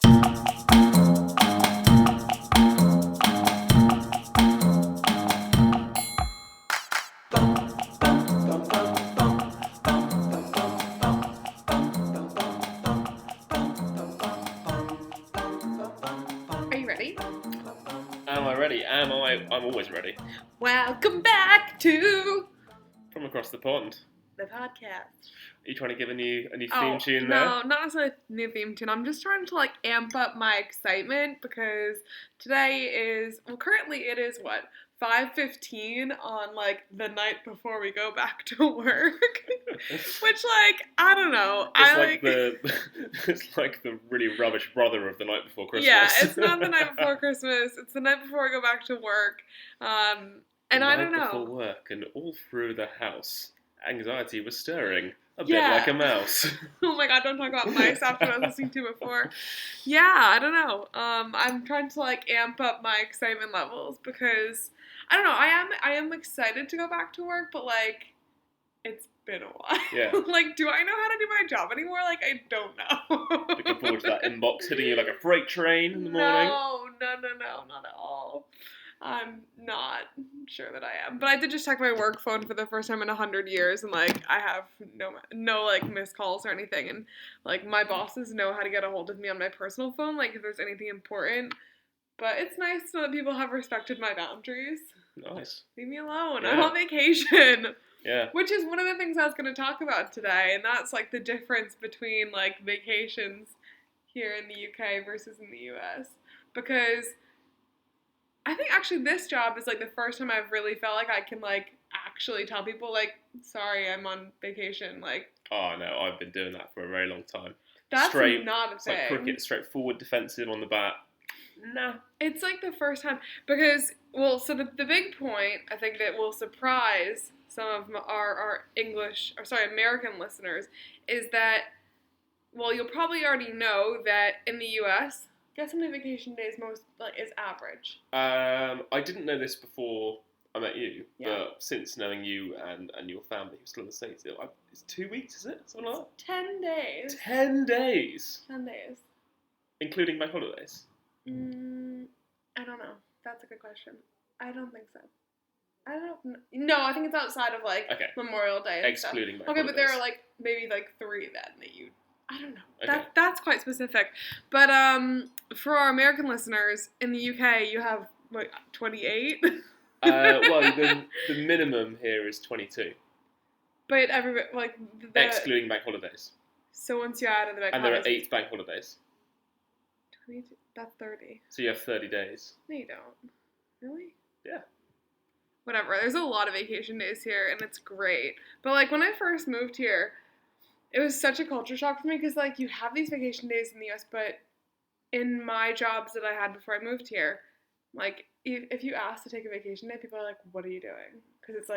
Are you ready? Am I ready? Am I? I'm always ready. Welcome back to From across the pond. the podcast. Are you trying to give a new theme tune there? No, not necessarily a new theme tune. I'm just trying to amp up my excitement because today is, currently it is 5:15 on the night before we go back to work. Which I don't know. It's like the really rubbish brother of the night before Christmas. Yeah, it's not the night before Christmas. It's the night before I go back to work. And I don't know. Before work and all through the house, anxiety was stirring. A bit like a mouse. Oh my god, don't talk about mice after what I was listening to before. Yeah, I don't know. I'm trying to amp up my excitement levels because I don't know, I am excited to go back to work, but it's been a while. Yeah. Do I know how to do my job anymore? I don't know. Looking forward to that inbox hitting you like a freight train in the morning. No, not at all. I'm not sure that I am. But I did just check my work phone for the first time in 100 years, and I have no missed calls or anything, and my bosses know how to get a hold of me on my personal phone, if there's anything important. But it's nice to know that people have respected my boundaries. Nice. Leave me alone. Yeah. I'm on vacation. Yeah. Which is one of the things I was going to talk about today, and that's the difference between vacations here in the UK versus in the US. Because I think actually this job is the first time I've really felt I can actually tell people sorry, I'm on vacation. Oh no, I've been doing that for a very long time. That's not a thing. It's like cricket, straightforward, defensive on the bat. Nah. It's the first time because so the big point I think that will surprise some of our American listeners is that you'll probably already know that in the US. Guess how many vacation days most is average? I didn't know this before I met you, Yeah. but since knowing you and your family who's still in the States, it's 2 weeks, is it? Something like that? 10 days. 10 days? 10 days. Including bank holidays? I don't know. That's a good question. I don't think so. I don't know. No, I think it's outside of Memorial Day and excluding stuff. bank Okay, but there holidays. are maybe 3 then that you... I don't know. Okay. That's quite specific. But for our American listeners, in the UK, you have, 28? The minimum here is 22. But everybody, excluding bank holidays. So once you add in the bank and holidays... there are 8 bank holidays. 22, that's 30. So you have 30 days. No, you don't. Really? Yeah. Whatever. There's a lot of vacation days here, and it's great. But, when I first moved here... It was such a culture shock for me because, you have these vacation days in the US, but in my jobs that I had before I moved here, if you ask to take a vacation day, people are like, what are you doing? Because it's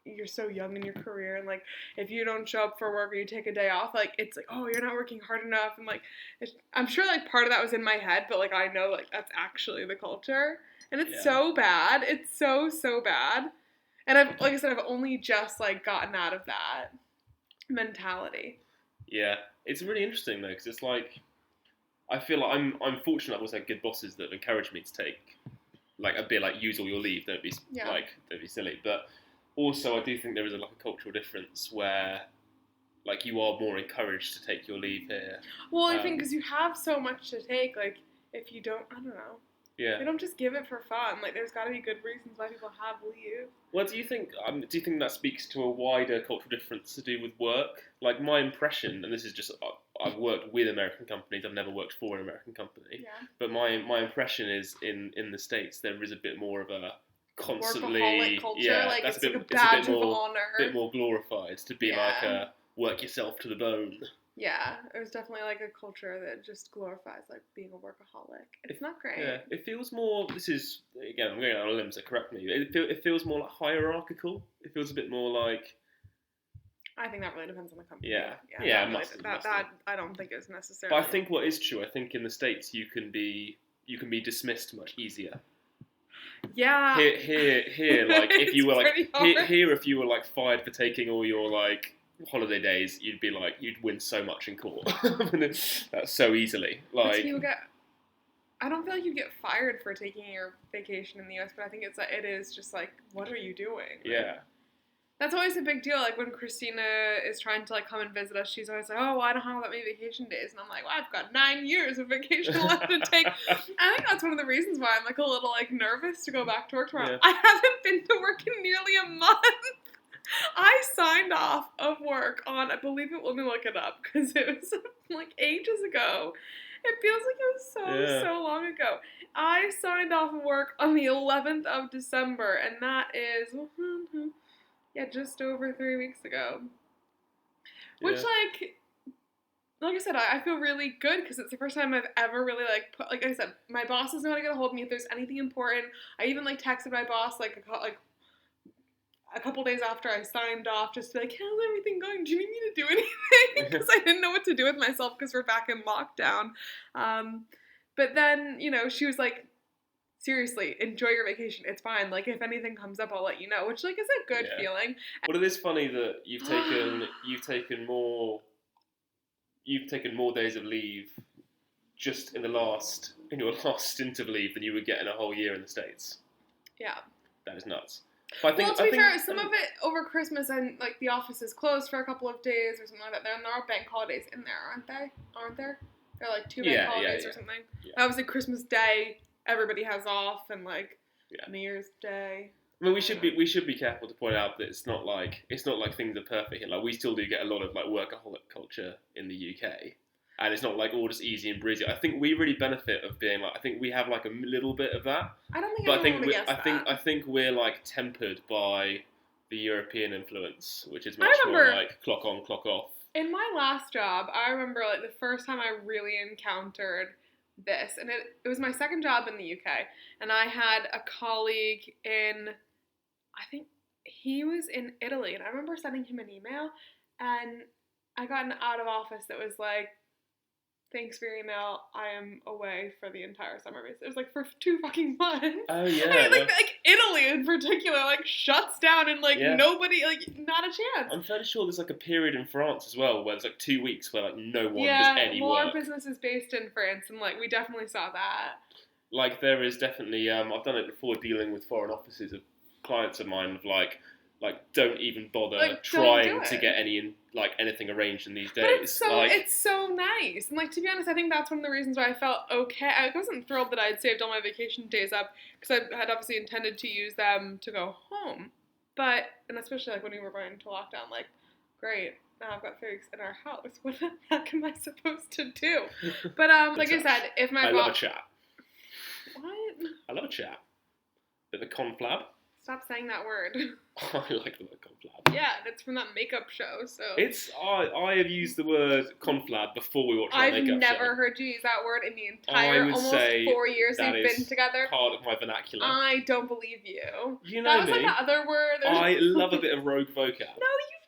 you're so young in your career, and, if you don't show up for work or you take a day off, it's oh, you're not working hard enough, and, I'm sure, part of that was in my head, but, I know, that's actually the culture, and it's so bad. It's so, so bad. And I've only just, gotten out of that mentality. Yeah, it's really interesting though, because it's I feel like I'm fortunate I've also had good bosses that have encouraged me to take a bit use all your leave, don't be silly. But also I do think there is a cultural difference where you are more encouraged to take your leave here. Well, I think because you have so much to take, if you don't, I don't know. Yeah. They don't just give it for fun. There's got to be good reasons why people have leave. Well, do you think that speaks to a wider cultural difference to do with work? My impression, and this is just, I've worked with American companies, I've never worked for an American company, but my impression is in the States there is a bit more of a constantly... Workaholic culture, that's it's a badge of honor. A bit more glorified to be a work yourself to the bone. Yeah, there's definitely a culture that just glorifies being a workaholic. It's not great. Yeah, it feels more. This is again, I'm going on a limb, so correct me. It feels more hierarchical. It feels a bit more I think that really depends on the company. Yeah. That I don't think is necessarily. But I think what is true, I think in the States you can be dismissed much easier. Yeah. Here, if you were if you were fired for taking all your holiday days, you'd win so much in court. That's so easily. I don't feel like you get fired for taking your vacation in the US, but I think it is just like, what are you doing? Yeah. That's always a big deal. Like when Christina is trying to like come and visit us, she's always like, "Oh, I don't have that many vacation days," and I'm like, "Well, I've got 9 years of vacation left to take." I think that's one of the reasons why I'm like a little like nervous to go back to work tomorrow. Yeah. I haven't been to work in nearly a month. I signed off of work on, I believe it. Let me look it up because it was like ages ago. It feels like it was so long ago. I signed off of work on the 11th of December, and that is. Yeah, just over 3 weeks ago. Which, like I said, I feel really good because it's the first time I've ever really, like I said, my boss doesn't know how to get a hold of me if there's anything important. I even, like, texted my boss, like a couple days after I signed off just to be like, how's everything going? Do you need me to do anything? Because I didn't know what to do with myself because we're back in lockdown. But then, you know, she was like, seriously, enjoy your vacation. It's fine. Like, if anything comes up, I'll let you know. Which, like, is a good feeling. But it is funny that you've taken more days of leave just in your last stint of leave than you would get in a whole year in the States. Yeah. That is nuts. But to be fair, some of it over Christmas and like the office is closed for a couple of days or something like that. There are bank holidays in there, aren't they? Aren't there? There are like 2 bank holidays or something. Yeah. Obviously, Christmas Day. Everybody has off, and like New Year's Day. I mean, we should be careful to point out that it's not like things are perfect here. Like we still do get a lot of like workaholic culture in the UK, and it's not like all just easy and breezy. I think we really benefit of being like. I think we have like a little bit of that. I don't think. But I think we're like tempered by the European influence, which is much more like clock on, clock off. In my last job, I remember like the first time I really encountered this, and it was my second job in the UK, and I had a colleague in, I think he was in Italy, and I remember sending him an email, and I got an out of office that was like, thanks for your email, I am away for the entire summer. It was like for 2 fucking months. Oh yeah. I mean, like Italy in particular, like shuts down and like nobody, like not a chance. I'm fairly sure there's like a period in France as well where there's like 2 weeks where like no one does any work. Our business is based in France, and like we definitely saw that. Like there is definitely, I've done it before dealing with foreign offices of clients of mine of like don't even bother trying to get anything arranged in these days. But it's so nice. And like to be honest, I think that's one of the reasons why I felt okay. I wasn't thrilled that I had saved all my vacation days up because I had obviously intended to use them to go home. But and especially like when we were going into lockdown, like great. Now I've got 3 weeks in our house. What the heck am I supposed to do? But like I said, if my I love a chat. What? I love a chat. Bit of conflab. Stop saying that word. I like the word conflab. Yeah, it's from that makeup show, so... I have used the word conflab before we watched that makeup show. I've never heard you use that word in the entire almost 4 years we've been together. Part of my vernacular. I don't believe you. You know that was like the other word. I love a bit of rogue vocab. No, you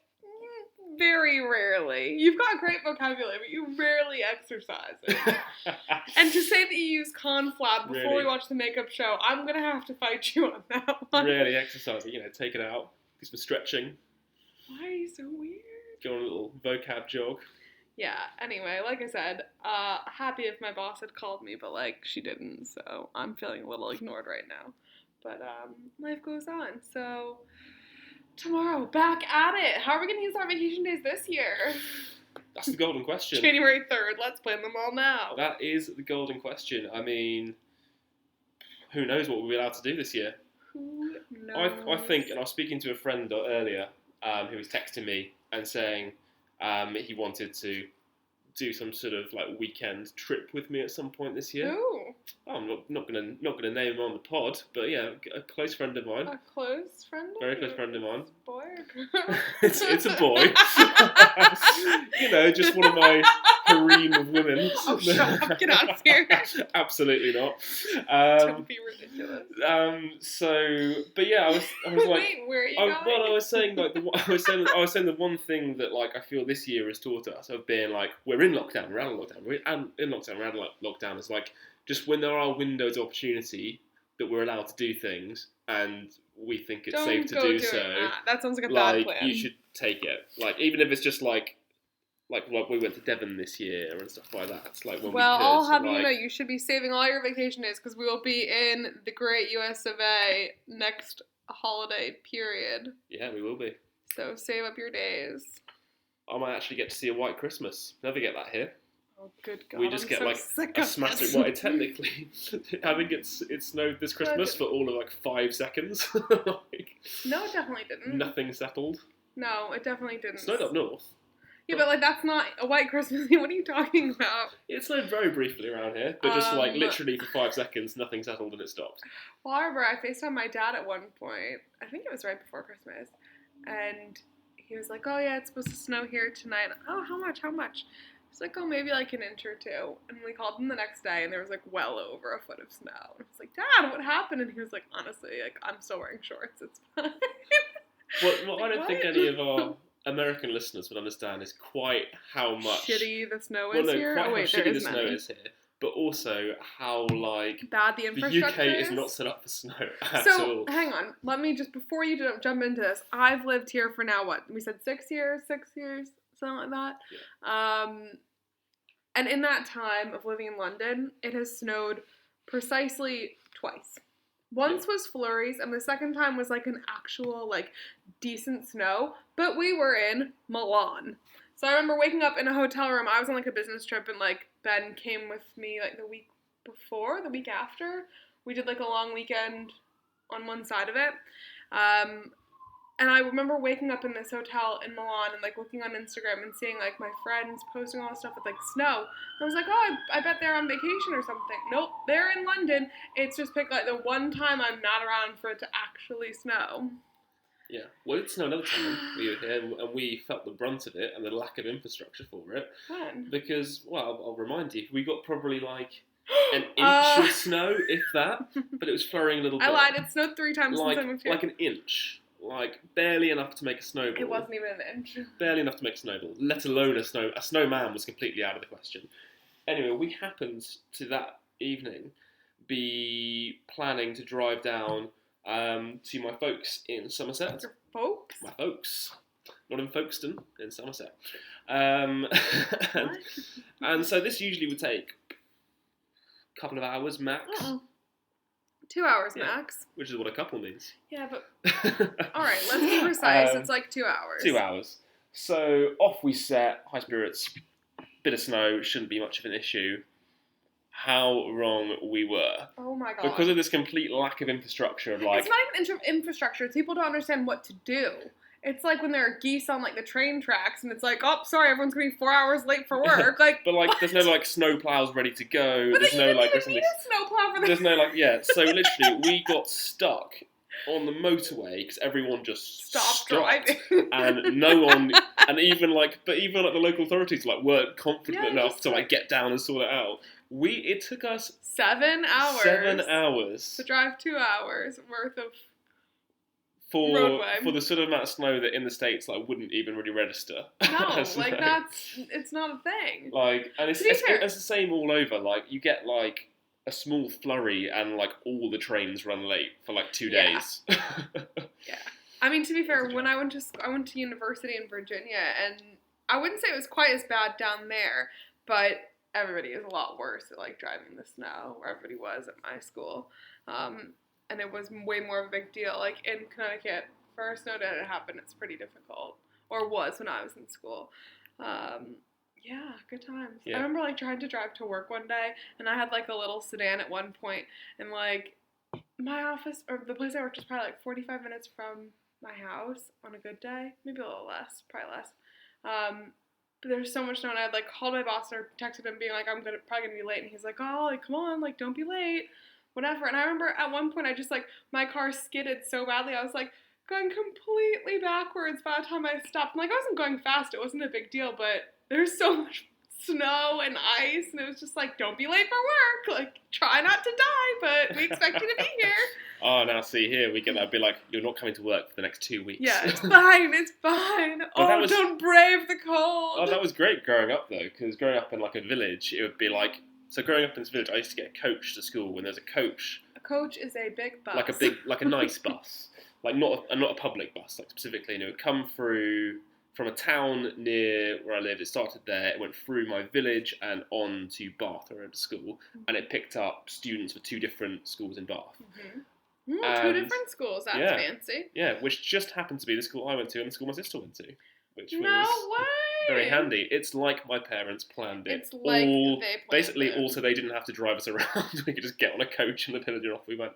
very rarely. You've got great vocabulary, but you rarely exercise it. And to say that you use conflab before we watch the makeup show, I'm going to have to fight you on that one. Really exercising, take it out. Do some stretching. Why are you so weird? Go on a little vocab jog. Yeah, anyway, like I said, happy if my boss had called me, but she didn't, so I'm feeling a little ignored right now. But life goes on, so... Tomorrow, back at it. How are we going to use our vacation days this year? That's the golden question. January 3rd. Let's plan them all now. That is the golden question. I mean, who knows what we'll be allowed to do this year? Who knows? I think, and I was speaking to a friend earlier who was texting me and saying he wanted to do some sort of weekend trip with me at some point this year. Ooh. I'm not gonna name him on the pod, but yeah, a close friend of mine. A close friend? Very close friend of mine. Boy or girl? it's a boy. Just one of my harem of women. Oh, shut up! Get out of here. Absolutely not. Don't be ridiculous. But yeah, I was like, wait, where are you going? Well, I was saying I was saying the one thing that I feel this year has taught us of being we're in lockdown, we're out of lockdown, we're in lockdown, we're out of lockdown. It's just when there are windows of opportunity that we're allowed to do things and we think it's safe to do so. That sounds like a bad plan. You should take it. Even if it's just like we went to Devon this year and stuff like that. Like when Well, we could, I'll have like, you know, you should be saving all your vacation days because we will be in the great US of A next holiday period. Yeah, we will be. So save up your days. I might actually get to see a white Christmas. Never get that here. Oh, good God! We just I'm get so like sick a of smattering. this. Well, technically, I think it snowed this Christmas for all of like 5 seconds. Like, no, it definitely didn't. Nothing settled. No, it definitely didn't. It snowed up north. Yeah, but like that's not a white Christmas. What are you talking about? It snowed very briefly around here, but just like literally for 5 seconds, nothing settled and it stopped. Well, I remember I FaceTimed my dad at one point. I think it was right before Christmas, and he was like, "Oh yeah, it's supposed to snow here tonight." Oh, how much? How much? It's like, "Oh, maybe like an inch or two." And we called him the next day, and there was like well over a foot of snow. And I was like, "Dad, what happened?" And he was like, "Honestly, like I'm still wearing shorts. It's fine." Well, I don't think any of our American listeners would understand is quite how much shitty the snow is here. Quite Oh wait, how there shitty is the snow is here, but also how like bad the infrastructure UK is not set up for snow at so, all. hang on. Let me just, before you jump into this, I've lived here for now, what? We said 6 years? 6 years? Something like that? Yeah. And in that time of living in London, it has snowed precisely twice. Once was flurries, and the second time was like an actual, like, decent snow, but we were in Milan. So I remember waking up in a hotel room. I was on like a business trip, and like Ben came with me like the week before, the week after. We did like a long weekend on one side of it. And I remember waking up in this hotel in Milan and like looking on Instagram and seeing like my friends posting all this stuff with like snow. I was like, oh, I bet they're on vacation or something. Nope, they're in London. It's just picked like the one time I'm not around for it to actually snow. Yeah, well, it snowed another time we were here, and we felt the brunt of it and the lack of infrastructure for it. When? Because, well, I'll remind you, we got probably like an inch of snow, if that, but it was flurrying a little bit. I lied, it snowed 3 times like, since I moved here. Like an inch. Like, barely enough to make a snowball. It wasn't even an inch. Barely enough to make a snowball, let alone a snowman was completely out of the question. Anyway, we happened to that evening be planning to drive down to my folks in Somerset. Your folks? My folks. Not in Folkestone, in Somerset. And so this usually would take a couple of hours max. 2 hours max. Which is what a couple means. Yeah, but... Alright, let's be precise. It's like 2 hours. 2 hours. So off we set, high spirits, bit of snow, shouldn't be much of an issue. How wrong we were. Oh my God. Because of this complete lack of infrastructure of like... It's not even infrastructure, it's people don't understand what to do. It's like when there are geese on like the train tracks and it's like, oh, sorry, everyone's going to be 4 hours late for work. Like, but like, what? There's no like snow plows ready to go. But there's no like. There's need a snow plow for There's no like, yeah. So literally, we got stuck on the motorway because everyone just stopped driving, and no one, and even like the local authorities like weren't confident enough to like get down and sort it out. It took us 7 hours. 7 hours to drive 2 hours worth of. For the sort of amount of snow that in the States like wouldn't even really register. No, like it's not a thing. Like, and it's the same all over. Like, you get like a small flurry and like all the trains run late for like 2 days. Yeah, I mean, to be fair, when I went to university in Virginia, and I wouldn't say it was quite as bad down there, but everybody is a lot worse at like driving in the snow, where everybody was at my school. And it was way more of a big deal. Like, in Connecticut, for a snow day to happen, it's pretty difficult. Or was when I was in school. Yeah, good times. Yeah. I remember, like, trying to drive to work one day, and I had, like, a little sedan at one point, and, like, my office, or the place I worked was probably, like, 45 minutes from my house on a good day. Maybe a little less, probably less. But there's so much snow, and I had, like, called my boss or texted him being like, I'm probably going to be late, and he's like, oh, like, come on, like, don't be late. Whatever. And I remember at one point I just like, my car skidded so badly. I was like going completely backwards by the time I stopped. Like, I wasn't going fast. It wasn't a big deal, but there's so much snow and ice. And it was just like, don't be late for work. Like, try not to die, but we expect you to be here. Oh, now see here, we get that. Be like, you're not coming to work for the next 2 weeks. Yeah, it's fine. It's fine. Don't brave the cold. Oh, that was great growing up though, because growing up in like a village, it would be like, so growing up in this village, I used to get a coach to school. When there's a coach, a coach is a big bus, like a nice bus, like not a public bus, like specifically, and it would come through from a town near where I lived. It started there. It went through my village and on to Bath, where I went to school, and it picked up students for 2 different schools in Bath. Mm-hmm. 2 different schools. That's fancy. Yeah, which just happened to be the school I went to and the school my sister went to, which no was way. very handy. It's like my parents planned it. It's like they planned basically, it. Also, they didn't have to drive us around. We could just get on a coach in the village and off we went.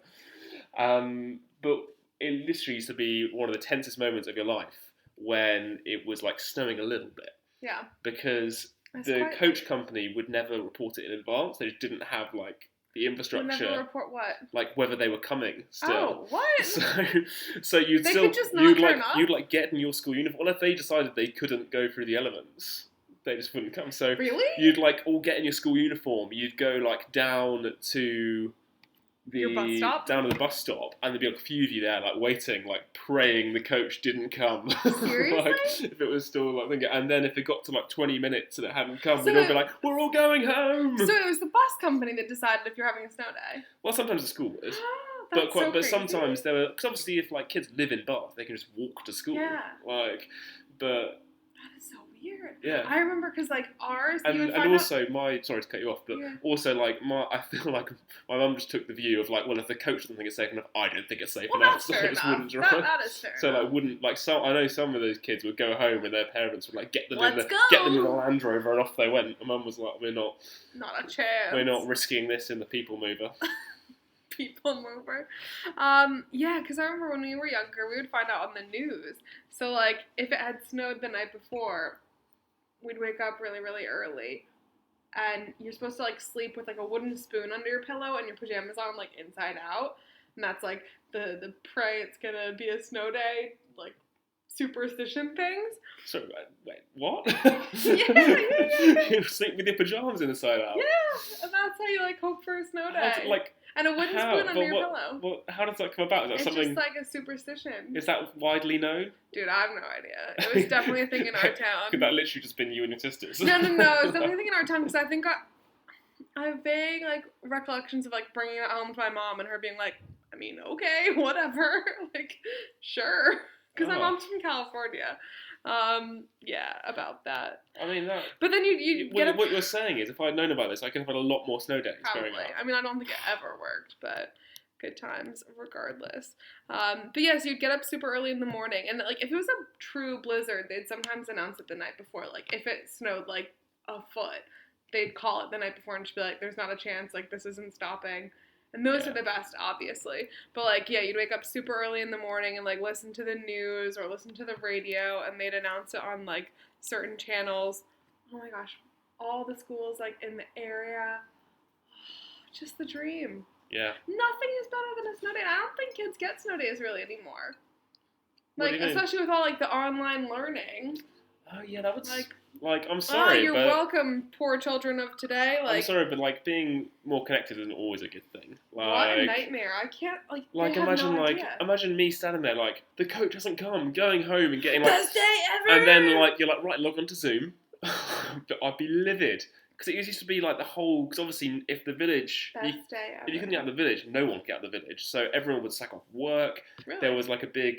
But it literally used to be one of the tensest moments of your life when it was like snowing a little bit. Yeah. Because the coach company would never report it in advance. They just didn't have like the infrastructure. Never report what? Like whether they were coming still. Oh, what? So you'd they still could just not turn up? You'd like get in your school uniform. Well, if they decided they couldn't go through the elements, they just wouldn't come. So really? You'd like all get in your school uniform. You'd go like down to your bus stop? Down to the bus stop, and there'd be like a few of you there, like waiting, like praying the coach didn't come. Seriously? Like, if it was still like thinking, and then if it got to like 20 minutes and it hadn't come, we'd all be like, "We're all going home." So it was the bus company that decided if you're having a snow day. Well, sometimes the school would. But sometimes there were, because obviously if like kids live in Bath, they can just walk to school. Yeah. But that is so weird. Yeah. I remember because like ours, and also sorry to cut you off, but also like I feel like my mum just took the view of like, well, if the coach doesn't think it's safe enough, I don't think it's safe enough, so I just wouldn't drive. That is fair. So like wouldn't like I know some of those kids would go home and their parents would like get them in the Land Rover and off they went. And Mum was like, not a chance. We're not risking this in the people mover. People mover. Yeah, because I remember when we were younger, we would find out on the news. So like if it had snowed the night before, we'd wake up really, really early, and you're supposed to like sleep with like a wooden spoon under your pillow and your pajamas on like inside out, and that's like the pray it's gonna be a snow day, like superstition things. So wait, what? Yeah. You sleep with your pajamas inside out. Yeah, and that's how you like hope for a snow day. And a wooden spoon under your pillow. Well, how does that come about? Is that something? It's just like a superstition. Is that widely known? Dude, I have no idea. It was definitely a thing in our town. Could that literally just been you and your sisters? No. It was definitely a thing in our town because I think I have vague like recollections of like bringing it home to my mom and her being like, I mean, okay, whatever, like, sure, because my mom's from California. Yeah, about that. I mean, that. But then you get what you're saying is, if I'd known about this, I could have had a lot more snow days probably. Growing up. I mean, I don't think it ever worked, but good times regardless. But yes, you'd get up super early in the morning, and like if it was a true blizzard, they'd sometimes announce it the night before. Like if it snowed like a foot, they'd call it the night before and just be like, "There's not a chance. Like this isn't stopping." And those are the best, obviously. But, like, yeah, you'd wake up super early in the morning and, like, listen to the news or listen to the radio, and they'd announce it on, like, certain channels. Oh, my gosh. All the schools, like, in the area. Just the dream. Yeah. Nothing is better than a snow day. I don't think kids get snow days really anymore. Like, especially with all, like, the online learning. Oh, yeah, that was... Like, I'm sorry, you're welcome, poor children of today. Like, I'm sorry, but, like, being more connected isn't always a good thing. Like, what a nightmare. I can't, like, imagine me standing there, like, the coach hasn't come, going home and getting, like... Best day ever! And then, like, you're like, right, log on to Zoom. I'd be livid. Because it used to be, like, the whole... Because, obviously, if the village... Best day ever. If you couldn't get out of the village, no one could get out of the village. So everyone would sack off work. Really? There was, like, a big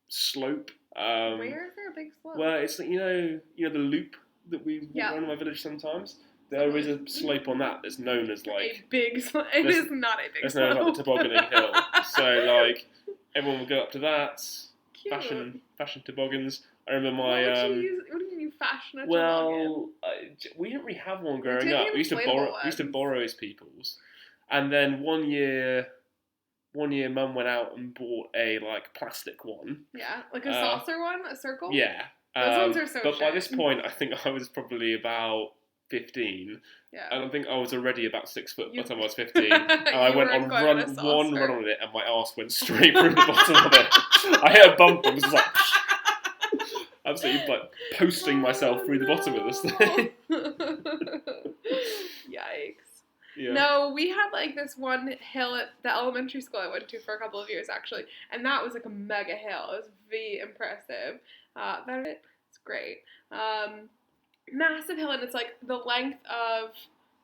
slope. Where is there a big slope? Well, it's, you know the loop that we walk around in my village sometimes. There is a slope on that that's known as like a big slope. It is not a big slope. It's known as like the tobogganing hill. So like everyone would go up to that. Cute. Fashion toboggans. I remember my. What do you mean fashion a toboggan? Well, we didn't really have one growing up. We used to borrow his people's, and then one year, Mum went out and bought a like plastic one. Yeah, like a saucer one, a circle. Yeah. Those ones are so But by this point, I think I was probably about 15. Yeah. And I think I was already about 6 foot by the time I was 15. And I went on one run on it, and my arse went straight through the bottom of it. I hit a bump and was just like, absolutely like posting myself through the bottom of this thing. Yikes. Yeah. No, we had like this one hill at the elementary school I went to for a couple of years actually, and that was like a mega hill. It was very impressive. It's great. Massive hill, and it's like the length of,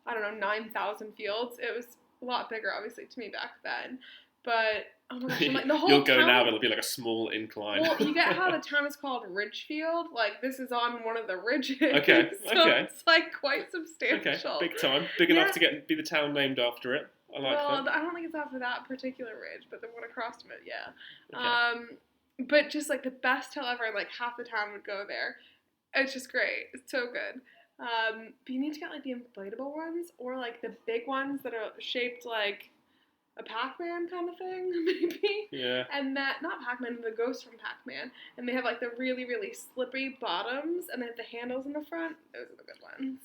I don't know, 9,000 fields. It was a lot bigger, obviously, to me back then. But oh my gosh, like the whole You'll go town, now, it'll be like a small incline. Well, you get how the town is called Ridgefield. Like this is on one of the ridges. Okay. So it's like quite substantial. Okay, big time. Big enough to be the town named after it. I like that. I don't think it's after that particular ridge, but the one across from it, yeah. Okay. But just like the best hill ever, like half the town would go there. It's just great. It's so good. But you need to get like the inflatable ones or like the big ones that are shaped like a Pac-Man kind of thing, maybe. Yeah. And not Pac-Man, the ghost from Pac-Man. And they have like the really, really slippery bottoms and they have the handles in the front. Those are the good ones.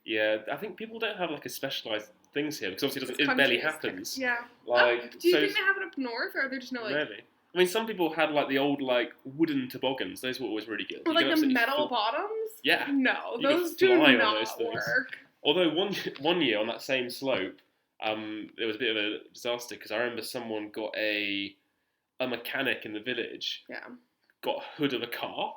Yeah, I think people don't have like a specialised things here because obviously it barely happens. Yeah. Like, do you think they have it up north, or are there just no like? Maybe. I mean, some people had like the old like wooden toboggans. Those were always really good. Or like the metal bottoms. Yeah. No, those do not work. Although one year on that same slope, there was a bit of a disaster because I remember someone got a mechanic in the village. Yeah. Got a hood of a car.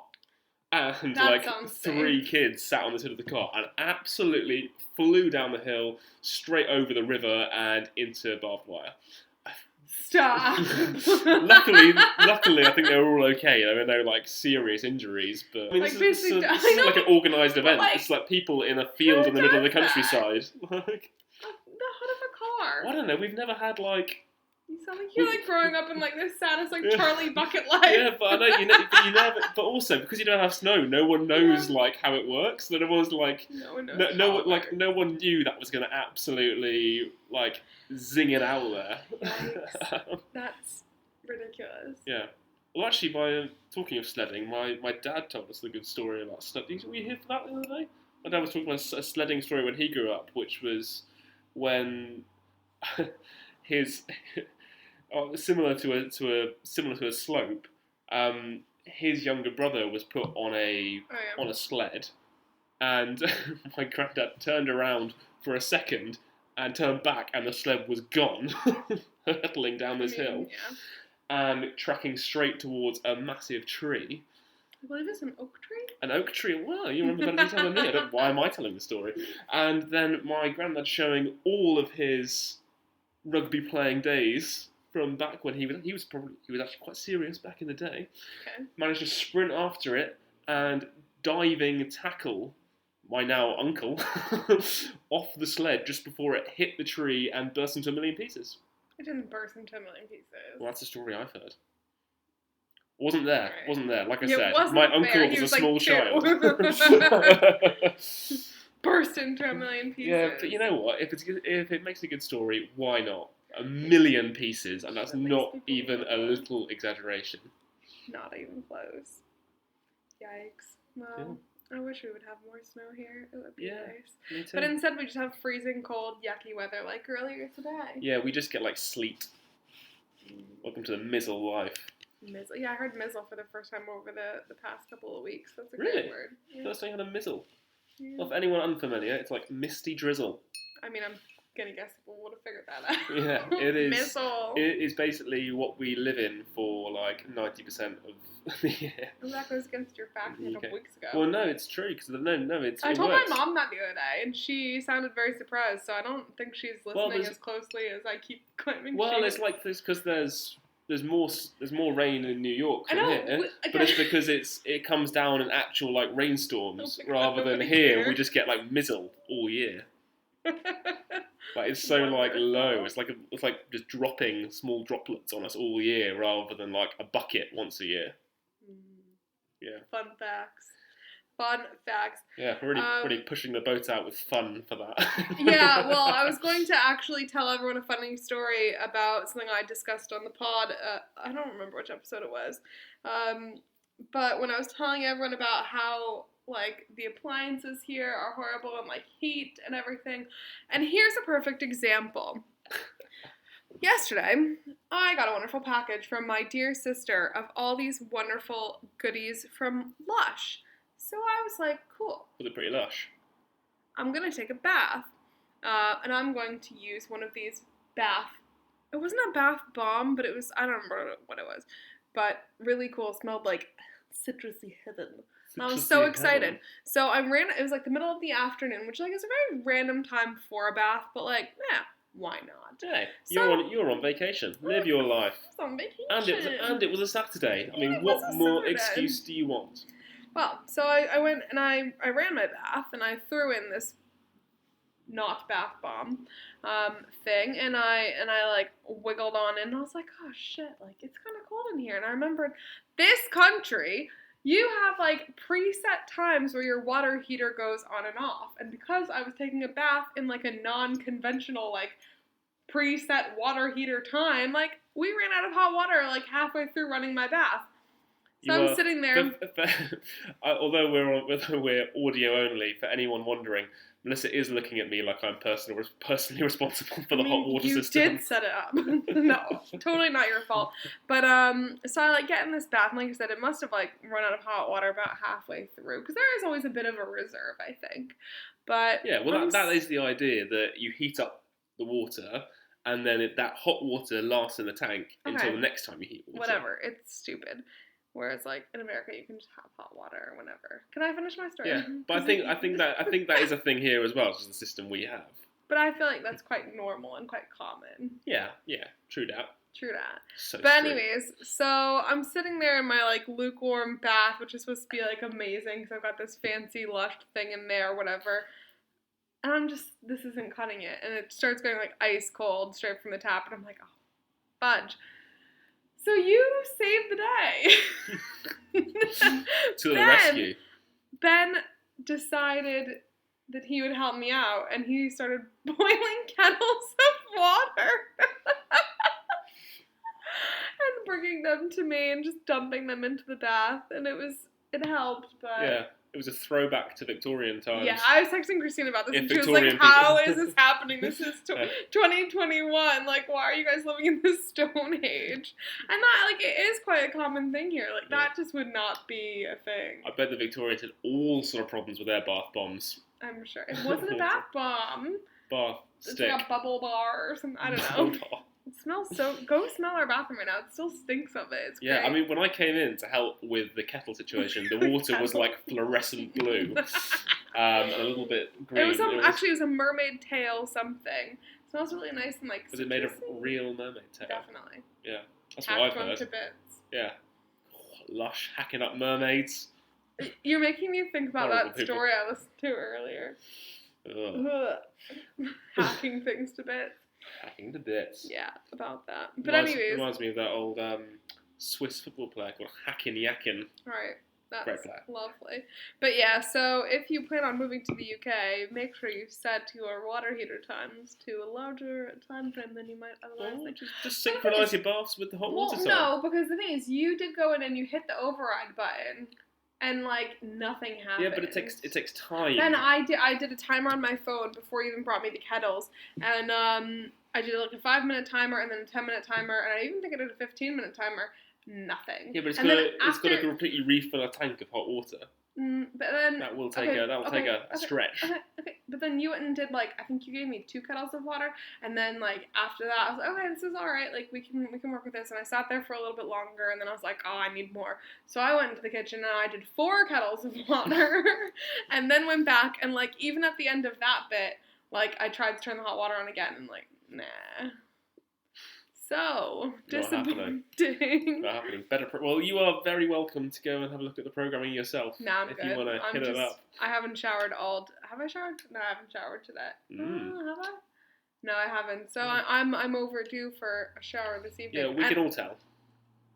And that like 3 kids sat on the hood of the car and absolutely flew down the hill, straight over the river and into barbed wire. Stop. luckily, I think they were all okay. There were no like serious injuries, but I mean, like this is like an organised event. Like, it's like people in a field in the middle of the countryside. Like, the hood of a car. I don't know. We've never had like. You sound like you're like growing up in like the saddest like Charlie bucket life. Yeah, but I know you never. But also because you don't have snow, no one knows like how it works. So everyone's like, no one knew that was going to absolutely like zing it out there. That's ridiculous. Yeah. Well, actually, by talking of sledding, my dad told us a good story about sledding. Were you here for that the other day? My dad was talking about a sledding story when he grew up, which was when his. Similar to a slope, his younger brother was put on a sled, and my granddad turned around for a second and turned back, and the sled was gone, hurtling down this hill, and tracking straight towards a massive tree. I believe it's an oak tree. An oak tree? Well, you remember better detail than me. Why am I telling the story? And then my granddad showing all of his rugby playing days. From back when he was actually quite serious back in the day. Okay. Managed to sprint after it and diving tackle my now uncle off the sled just before it hit the tree and burst into a million pieces. It didn't burst into a million pieces. Well, that's the story I've heard. Wasn't there. Right. Wasn't there. Like I said, my fair. uncle was a small child. Burst into a million pieces. Yeah, but you know what? If it makes a good story, why not? A million pieces, and that's not even a little exaggeration. Not even close. Yikes. Well, I wish we would have more snow here. It would be nice. Me too. But instead we just have freezing cold, yucky weather like earlier today. Yeah, we just get like sleet. Welcome to the mizzle life. Mizzle. Yeah, I heard mizzle for the first time over the past couple of weeks. That's a really? great word. Yeah. First time I had a mizzle. Yeah. Well, for anyone unfamiliar, it's like misty drizzle. I mean, I'm gonna guess people would have figured that out. Yeah, it is. Mizzle. It is basically what we live in for like 90% of the year. Well, that goes against your fact a couple weeks ago. Well, no, it's true because I told my mom that the other day, and she sounded very surprised. So I don't think she's listening as closely as I keep claiming. Well, it's like this because there's more rain in New York than here, but it's because it comes down in actual like rainstorms rather than here we just get like mizzle all year. Like it's so like low. It's like just dropping small droplets on us all year rather than like a bucket once a year. Yeah. Fun facts. Yeah, we're really pushing the boat out with fun for that. Yeah, well, I was going to actually tell everyone a funny story about something I discussed on the pod. I don't remember which episode it was. But when I was telling everyone about how like the appliances here are horrible and like heat and everything. And here's a perfect example. Yesterday, I got a wonderful package from my dear sister of all these wonderful goodies from Lush. So I was like, cool. Was it pretty lush? I'm going to take a bath. And I'm going to use one of these it wasn't a bath bomb, but it was, I don't remember what it was. But really cool. It smelled like citrusy heaven. I was so excited. So it was like the middle of the afternoon, which like is a very random time for a bath, but like, yeah, why not? Hey, So, you're on vacation. Live your life. I was on vacation. And it was a Saturday. I mean, It what was a more Saturday. excuse do you want? Well, so I went and I ran my bath and I threw in this not bath bomb thing and I like wiggled on it and I was like, oh shit, like it's kind of cold in here. And I remembered this country, you have like preset times where your water heater goes on and off. And because I was taking a bath in like a non-conventional like preset water heater time, like we ran out of hot water like halfway through running my bath. So I'm sitting there. Although we're audio only, for anyone wondering, Melissa is looking at me like I'm personally responsible for the hot water system. You did set it up. No, totally not your fault. But so I like get in this bath, and like I said, it must have like run out of hot water about halfway through because there is always a bit of a reserve, I think. But yeah, well that is the idea that you heat up the water. And then that hot water lasts in the tank until the next time you heat water. Whatever, it's stupid. Whereas, like in America, you can just have hot water whenever. Can I finish my story? Yeah, but I think that is a thing here as well, just the system we have. But I feel like that's quite normal and quite common. Yeah, true that. True that. So but anyways, so I'm sitting there in my like lukewarm bath, which is supposed to be like amazing because I've got this fancy lush thing in there, whatever. And I'm just, this isn't cutting it. And it starts going like ice cold straight from the tap. And I'm like, oh, fudge. So you saved the day. To the rescue. Ben decided that he would help me out. And he started boiling kettles of water. And bringing them to me and just dumping them into the bath. And it helped, but... Yeah. It was a throwback to Victorian times. Yeah, I was texting Christine about this, and she was like, how is this happening? This is 2021. Like, why are you guys living in this Stone Age? And that, like, it is quite a common thing here. Like, that just would not be a thing. I bet the Victorians had all sort of problems with their bath bombs. I'm sure. It wasn't a bath bomb. Bath stick. It's like a bubble bar or something. I don't know. It smells so... Go smell our bathroom right now. It still stinks of it. It's great. I mean, when I came in to help with the kettle situation, the water was like fluorescent blue and a little bit green. It was a mermaid tail something. It smells really nice and like... Was it made of real mermaid tail? Definitely. Yeah, that's what I've heard. To bits. Yeah. Lush, hacking up mermaids. You're making me think about that story I listened to earlier. Hacking things to bits. Hacking to bits. Yeah, about that. But anyways. Reminds me of that old Swiss football player called Hacking Yakin. Right. That's lovely. But yeah, so if you plan on moving to the UK, make sure you set your water heater times to a larger time frame than you might otherwise think. Just synchronize your baths with the hot water time. No, because the thing is, you did go in and you hit the override button. And like nothing happened. Yeah, but it takes time. Then I did a timer on my phone before you even brought me the kettles, and I did like a 5-minute timer and then a 10-minute timer, and I even think I did a 15-minute timer. Nothing. Yeah, but it's got to completely refill a tank of hot water. But then that will take a stretch. Okay, but then you went and did like I think you gave me 2 kettles of water, and then like after that I was like, okay, this is all right. Like we can work with this. And I sat there for a little bit longer, and then I was like, oh, I need more. So I went into the kitchen and I did 4 kettles of water, and then went back and like even at the end of that bit, like I tried to turn the hot water on again, and like nah. So disappointing. Not happening. Well, you are very welcome to go and have a look at the programming yourself. No, I'm good. If you want to hit it up. I haven't showered Have I showered? No, I haven't showered today. Have I? No, I haven't. So I'm overdue for a shower this evening. Yeah, we can all tell.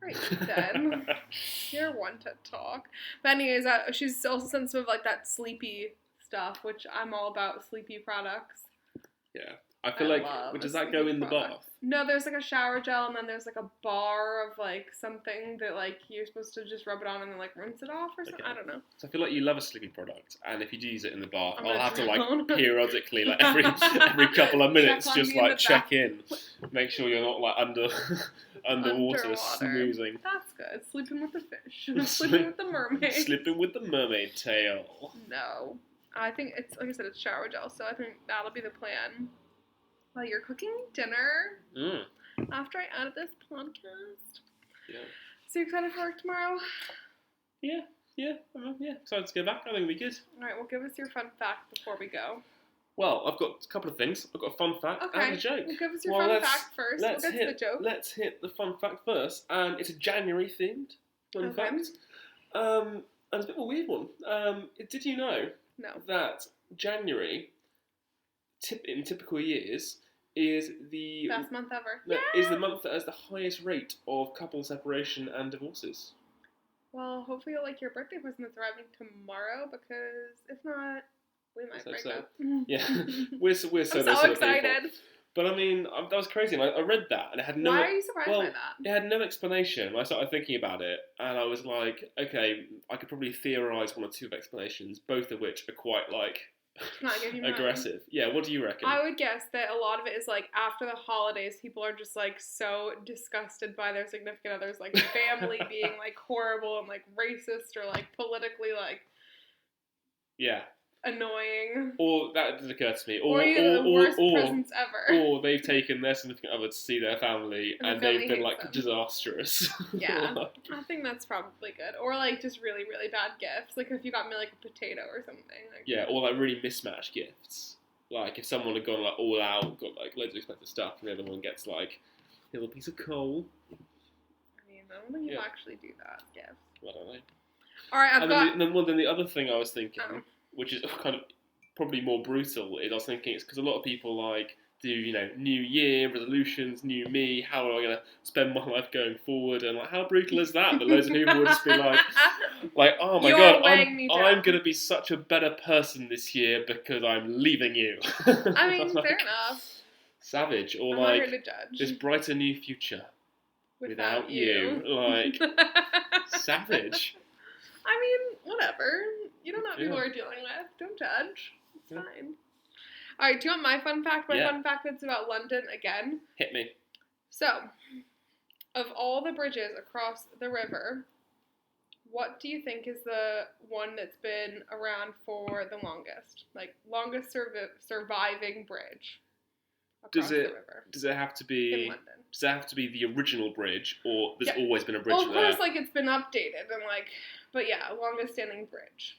Right then. You're one to talk. But anyways, she's also sensitive like that sleepy stuff, which I'm all about sleepy products. Yeah. I feel like, does that go in the bath? No, there's like a shower gel, and then there's like a bar of like something that like you're supposed to just rub it on and then like rinse it off or something. Okay. I don't know. So I feel like you love a sleepy product, and if you do use it in the bath, I'll have to like periodically, like every couple of minutes, just like check in, make sure you're not like underwater snoozing. That's good. Sleeping with the fish. Sleeping with the mermaid. Sleeping with the mermaid tail. No, I think it's like I said, it's shower gel, so I think that'll be the plan. While you're cooking dinner after I edit this podcast. Yeah. So you excited for work tomorrow? Yeah. Excited to go back. I think it'll be good. All right, well, give us your fun fact before we go. Well, I've got a couple of things. I've got a fun fact and a joke. Well, give us your fun fact first. We'll get to the joke. Let's hit the fun fact first, and it's a January-themed fun fact. And it's a bit of a weird one. Did you know that January, in typical years, is the best month ever? Is the month that has the highest rate of couple separation and divorces. Well, hopefully you'll like your birthday present that's arriving tomorrow, because if not, we might break up. Yeah, we're so excited. But I mean, that was crazy. And I read that, and it had no. Why are you surprised by that? It had no explanation. I started thinking about it, and I was like, okay, I could probably theorise one or two explanations, both of which are quite aggressive. Yeah, what do you reckon? I would guess that a lot of it is like after the holidays, people are just like so disgusted by their significant others, like family being like horrible and like racist or like politically like annoying. Or that did occur to me. Or the worst presents ever. Or they've taken their significant other to see their family and they've been like disastrous. Yeah, I think that's probably good. Or like just really, really bad gifts. Like if you got me like a potato or something. Like, yeah, or like really mismatched gifts. Like if someone had gone like all out, got like loads of expensive stuff, and the other one gets like a little piece of coal. I mean, I don't think you actually do that, gifts. I don't know. Alright, then the other thing I was thinking, which is kind of probably more brutal, is I was thinking it's because a lot of people like do, New Year, resolutions, new me, how am I going to spend my life going forward, and like how brutal is that? That loads of people would just be like, oh my god, I'm going to be such a better person this year because I'm leaving you. I mean, fair enough. Savage, or I'm like not here to judge. This brighter new future without you. Like, savage. I mean, whatever. You don't know what people are dealing with. Don't judge. It's fine. Alright, do you want my fun fact? My fun fact that's about London again. Hit me. So, of all the bridges across the river, what do you think is the one that's been around for the longest? Like, longest surviving bridge across the river. Does it have to be... in London. Does it have to be the original bridge, or there's always been a bridge there? Well, of course, there? it's been updated, and but yeah, longest standing bridge.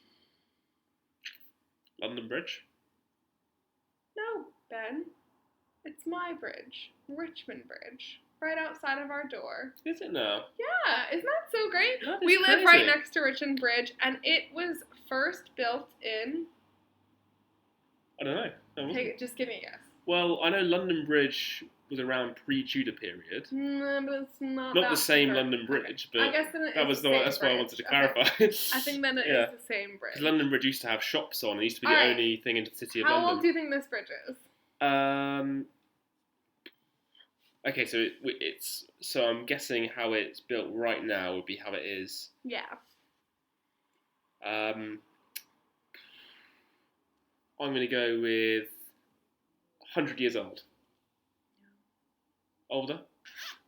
London Bridge? No, Ben. It's my bridge. Richmond Bridge. Right outside of our door. Is it now? Yeah, isn't that so great? We live right next to Richmond Bridge, and it was first built in... I don't know. Just give me a guess. Well, I know London Bridge was around pre-Tudor period. But it's not the same London Bridge, but I guess then that's why I wanted to clarify. I think then it is the same bridge. Because London Bridge used to have shops on. It used to be the only thing into the city of London. How old do you think this bridge is? Okay, so I'm guessing how it's built right now would be how it is. Yeah. I'm going to go with 100 years old. Older?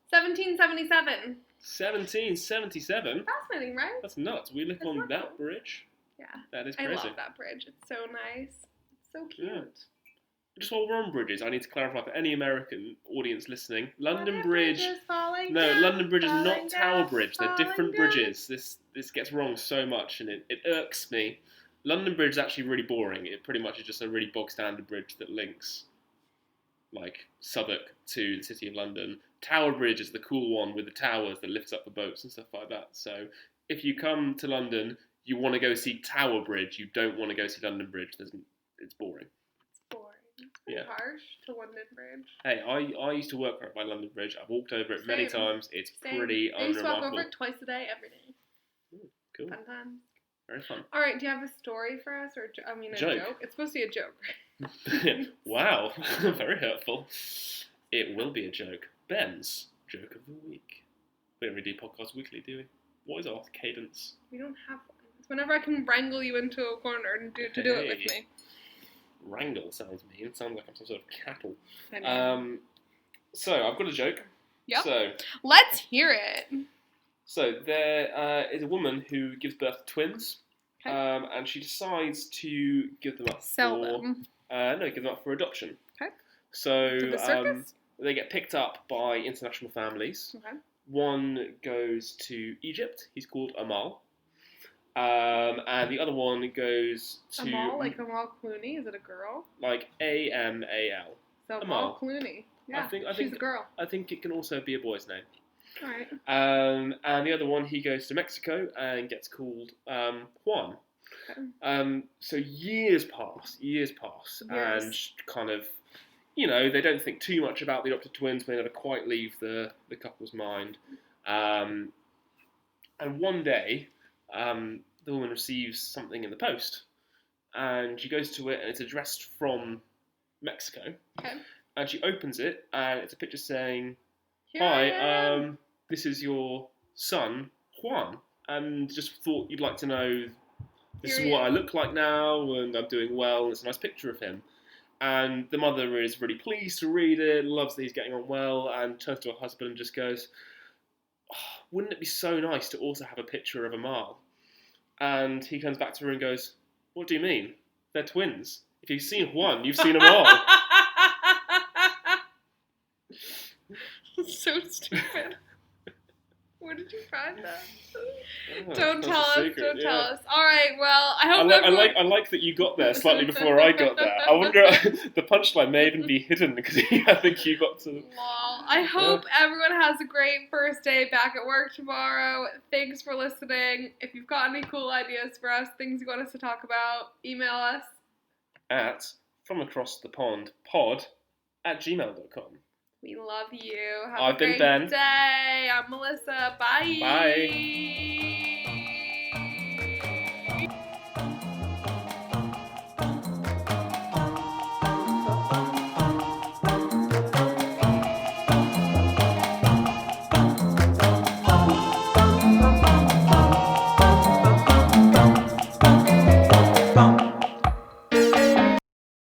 1777. 1777? Fascinating, right? That's nuts. We live on that bridge. Yeah. That is crazy. I love that bridge. It's so nice. It's so cute. Yeah. Just while we're on bridges, I need to clarify for any American audience listening. London Bridge... London Bridge is not Tower Bridge. They're different bridges. This gets wrong so much, and it irks me. London Bridge is actually really boring. It pretty much is just a really bog-standard bridge that links like Southwark to the City of London. Tower Bridge is the cool one with the towers that lifts up the boats and stuff like that. So if you come to London, you want to go see Tower Bridge. You don't want to go see London Bridge. It's boring. It's boring. It's harsh to London Bridge. Hey, I used to work right by London Bridge. I've walked over it many times. It's pretty unremarkable. I used to walk over it twice a day, every day. Cool. Fun times. Very fun. All right, do you have a story for us, or a joke? It's supposed to be a joke. Wow, very hurtful. It will be a joke. Ben's joke of the week. We don't really do podcasts weekly, do we? What is our cadence? We don't have one. It's whenever I can wrangle you into a corner and do it with me. Wrangle sounds mean. It sounds like I'm some sort of cattle. So I've got a joke. Yep. So let's hear it. So there is a woman who gives birth to twins, okay. And she decides to give them up give them up for adoption. Okay. So to the circus? They get picked up by international families. Okay. One goes to Egypt. He's called Amal. And the other one goes to Amal, like Amal Clooney. Is it a girl? Like Amal. So Amal Clooney. Yeah, she's a girl. I think it can also be a boy's name. All right. And the other one, he goes to Mexico and gets called Juan. Okay. So years pass, and kind of, they don't think too much about the adopted twins, but they never quite leave the couple's mind. And one day, the woman receives something in the post, and she goes to it, and it's addressed from Mexico. Okay. And she opens it, and it's a picture saying, "Hi, this is your son, Juan, and just thought you'd like to know this is what I look like now, and I'm doing well, and it's a nice picture of him." And the mother is really pleased to read it, loves that he's getting on well, and turns to her husband and just goes, "Wouldn't it be so nice to also have a picture of Amal?" And he comes back to her and goes, "What do you mean? They're twins. If you've seen Juan, you've seen Amal." So stupid. Where did you find that? Don't tell us. All right. Well, I hope. I like that you got there slightly before I got there. I wonder the punchline may even be hidden because I think you got to. Well, I hope everyone has a great first day back at work tomorrow. Thanks for listening. If you've got any cool ideas for us, things you want us to talk about, email us at fromacrossthepondpod@gmail.com. We love you. I've been Ben. Day. I'm Melissa. Bye. Bye.